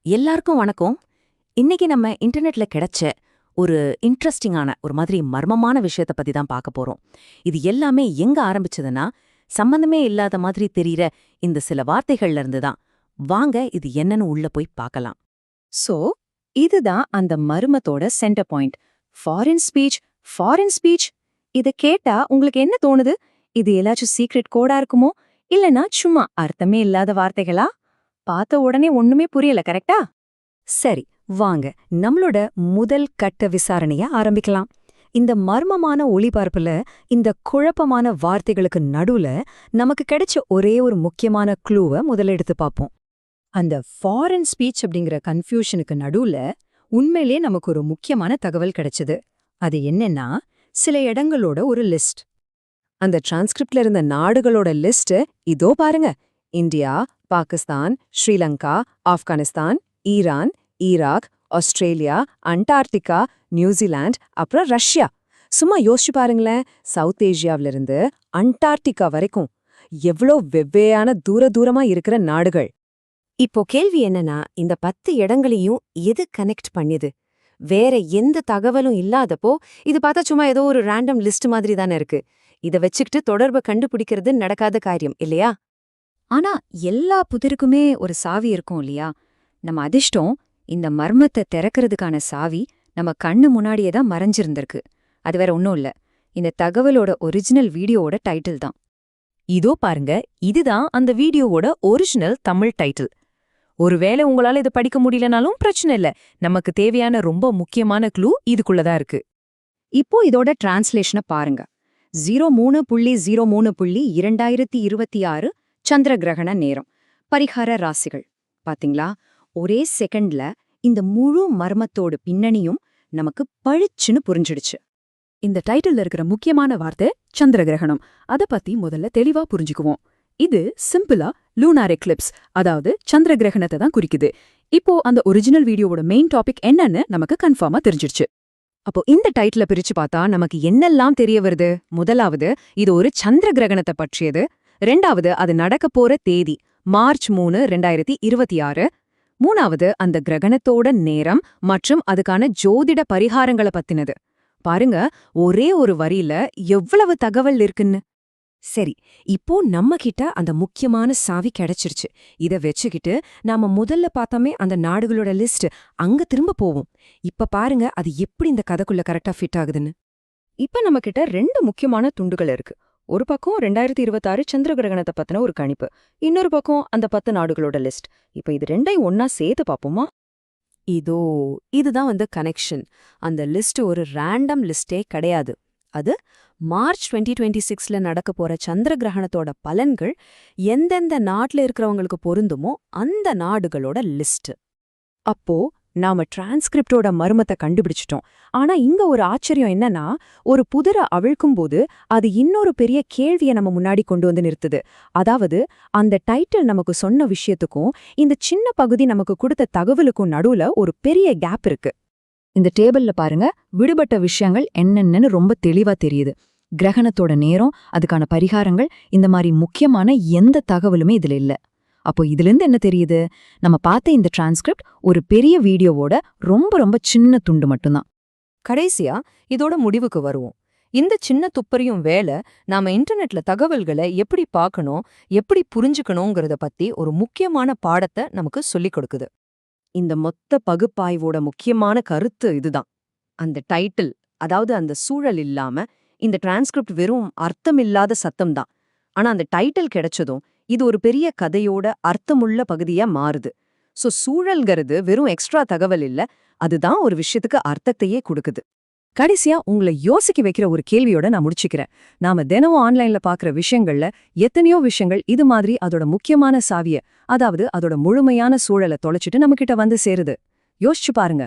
எல்லாருக்கும் வணக்கம். இன்னைக்கு நம்ம இன்டர்நெட்ல கிடைச்ச ஒரு இன்ட்ரெஸ்டிங்கான ஒரு மாதிரி மர்மமான விஷயத்த பத்தி தான் பார்க்க போறோம். இது எல்லாமே எங்க ஆரம்பிச்சதுன்னா, சம்பந்தமே இல்லாத மாதிரி தெரியிற இந்த சில வார்த்தைகள்ல இருந்து தான். வாங்க இது என்னன்னு உள்ள போய் பார்க்கலாம். சோ இதுதான் அந்த மர்மத்தோட centre point. Foreign speech, foreign speech. இத கேட்டா உங்களுக்கு என்ன தோணுது? இது எல்லாச்சும் சீக்ரெட் கோடா இருக்குமோ, இல்லனா சும்மா அர்த்தமே இல்லாத வார்த்தைகளா? பார்த்த உடனே ஒண்ணுமே புரியல, கரெக்டா? சரி, வாங்க நம்மளோட முதல் கட்ட விசாரணைய ஆரம்பிக்கலாம். இந்த மர்மமான ஒளிபரப்புல இந்த குழப்பமான வார்த்தைகளுக்கு நடுவுல நமக்கு கிடைச்ச ஒரே ஒரு முக்கியமான க்ளூவை முதல்ல எடுத்து பார்ப்போம். அந்த ஃபாரின் ஸ்பீச் அப்படிங்கிற கன்ஃபியூஷனுக்கு நடுவுல உண்மையிலே நமக்கு ஒரு முக்கியமான தகவல் கிடைச்சது. அது என்னன்னா, சில இடங்களோட ஒரு லிஸ்ட். அந்த டிரான்ஸ்கிரிப்ட்ல இருந்த நாடுகளோட லிஸ்ட் இதோ பாருங்க. India, Pakistan, Sri Lanka, Afghanistan, Iran, Iraq, Australia, Antarctica, New Zealand, அப்புறம் ரஷ்யா. சும்மா யோசிச்சு பாருங்களேன், சவுத் ஏசியாவிலிருந்து அண்டார்டிகா வரைக்கும் எவ்வளோ வெவ்வேறான தூரமா இருக்கிற நாடுகள். இப்போ கேள்வி என்னன்னா, இந்த 10 இடங்களையும் எது கனெக்ட் பண்ணுது? வேற எந்த தகவலும் இல்லாதப்போ இது பார்த்தா சும்மா ஏதோ ஒரு ரேண்டம் லிஸ்ட் மாதிரி தானே இருக்கு. இத வச்சுக்கிட்டு தொடர்பை கண்டுபிடிக்கிறது நடக்காத காரியம் இல்லையா? ஆனா எல்லா புதிருக்குமே ஒரு சாவி இருக்கும் இல்லையா? நம்ம அதிர்ஷ்டம், இந்த மர்மத்தை திறக்கிறதுக்கான சாவி நம்ம கண்ணு முன்னாடியே தான் மறைஞ்சிருந்திருக்கு. அது வேற ஒன்றும் இல்ல, இந்த தகவலோட ஒரிஜினல் வீடியோவோட டைட்டில் தான். இதோ பாருங்க, இதுதான் அந்த வீடியோவோட ஒரிஜினல் தமிழ் டைட்டில். ஒருவேளை உங்களால இதை படிக்க முடியலனாலும் பிரச்சனை இல்ல, நமக்கு தேவையான ரொம்ப முக்கியமான க்ளூ இதுக்குள்ளதான் இருக்கு. இப்போ இதோட டிரான்ஸ்லேஷனை பாருங்க. 03.03.2026 சந்திர கிரகண நேரம், பரிகார ராசிகள். பாத்தீங்களா, ஒரே செகண்ட்ல இந்த முழு மர்மத்தோட பின்னணியும் நமக்கு பளிச்சுன்னு புரிஞ்சிடுச்சு. இந்த டைட்டில்ல இருக்கிற முக்கியமான வார்த்தை சந்திர கிரகணம். அத பத்தி முதல்ல தெளிவா புரிஞ்சுக்குவோம். இது சிம்பிளா லூனார் எக்லிப்ஸ், அதாவது சந்திர கிரகணத்தை தான் குறிக்குது. இப்போ அந்த ஒரிஜினல் வீடியோவோட மெயின் டாபிக் என்னன்னு நமக்கு கன்ஃபார்மா தெரிஞ்சிடுச்சு. அப்போ இந்த டைட்டில பிரிச்சு பார்த்தா நமக்கு என்னெல்லாம் தெரிய வருது? முதலாவது, இது ஒரு சந்திர கிரகணத்தை பற்றியது. ரெண்டாவது, அது நடக்க போற தேதி மார்ச் 3, 2026. மூணாவது, அந்த கிரகணத்தோட நேரம் மற்றும் அதுக்கான ஜோதிட பரிகாரங்களை பத்தினது. பாருங்க, ஒரே ஒரு வரியில எவ்வளவு தகவல் இருக்குன்னு. சரி, இப்போ நம்ம கிட்ட அந்த முக்கியமான சாவி கிடைச்சிருச்சு. இத வச்சுக்கிட்டு நாம முதல்ல பார்த்தோமே அந்த நாடுகளோட லிஸ்ட், அங்க திரும்ப போவோம். இப்ப பாருங்க அது எப்படி இந்த கதைக்குள்ள கரெக்டா ஃபிட் ஆகுதுன்னு. இப்ப நம்ம கிட்ட 2 முக்கியமான துண்டுகள் இருக்கு. ஒரு பக்கம் 2026 சந்திர கிரகணத்தை பத்தின ஒரு கணிப்பு, இன்னொரு பக்கம் அந்த 10 நாடுகளோட லிஸ்ட். இப்ப இது ரெண்டையும் ஒன்னா சேர்த்து பாப்போமா? இதுதான் கனெக்ஷன். அந்த லிஸ்ட் ஒரு ரேண்டம் லிஸ்டே கிடையாது. அது மார்ச் 2026ல நடக்க போற சந்திர கிரகணத்தோட பலன்கள் எந்தெந்த நாட்டுல இருக்கிறவங்களுக்கு பொருந்துமோ அந்த நாடுகளோட லிஸ்ட். அப்போ நாம டிரான்ஸ்கிரிப்டோட மர்மத்தை கண்டுபிடிச்சிட்டோம். ஆனா இங்க ஒரு ஆச்சரியம் என்னன்னா, ஒரு புதிரை அவிழ்க்கும்போது அது இன்னொரு பெரிய கேள்வியை நம்ம முன்னாடி கொண்டு வந்து நிறுத்துது. அதாவது, அந்த டைட்டில் நமக்கு சொன்ன விஷயத்துக்கும் இந்த சின்ன பகுதி நமக்கு கொடுத்த தகவலுக்கும் நடுவுல ஒரு பெரிய கேப் இருக்கு. இந்த டேபிள்ல பாருங்க, விடுபட்ட விஷயங்கள் என்னென்னு ரொம்ப தெளிவா தெரியுது. கிரகணத்தோட நேரம், அதுக்கான பரிகாரங்கள், இந்த மாதிரி முக்கியமான எந்த தகவலுமே இதுல இல்ல. அப்போ இதிலிருந்து என்ன தெரியுது? நம்ம பார்த்த இந்த டிரான்ஸ்கிரிப்ட் ஒரு பெரிய வீடியோவோட ரொம்ப ரொம்ப சின்ன துண்டு மட்டும்தான். கடைசியா இதோட முடிவுக்கு வருவோம். இந்த சின்ன துப்பறியும் வேலை நாம இன்டர்நெட்ல தகவல்களை எப்படி பார்க்கணும், எப்படி புரிஞ்சுக்கணுங்கிறத பத்தி ஒரு முக்கியமான பாடத்தை நமக்கு சொல்லிக் கொடுக்குது. இந்த மொத்த பகுப்பாய்வோட முக்கியமான கருத்து இதுதான். அந்த டைட்டில், அதாவது அந்த சூழல் இல்லாம இந்த டிரான்ஸ்கிரிப்ட் வெறும் அர்த்தமில்லாத சத்தம் தான். ஆனா அந்த டைட்டில் கிடைச்சதும் இது ஒரு பெரிய கதையோட அர்த்தமுள்ள பகுதியா மாறுது. சோ சூழல்கிறது வெறும் எக்ஸ்ட்ரா தகவல் இல்ல, அதுதான் ஒரு விஷயத்துக்கு அர்த்தத்தையே கொடுக்குது. கடைசியா உங்களை யோசிக்க வைக்கிற ஒரு கேள்வியோட நான் முடிச்சுக்கிறேன். நாம தினமும் ஆன்லைன்ல பாக்குற விஷயங்கள்ல எத்தனையோ விஷயங்கள் இது மாதிரி அதோட முக்கியமான சாவிய, அதாவது அதோட முழுமையான சூழலை தொலைச்சிட்டு நம்ம கிட்ட வந்து சேருது. யோசிச்சு பாருங்க.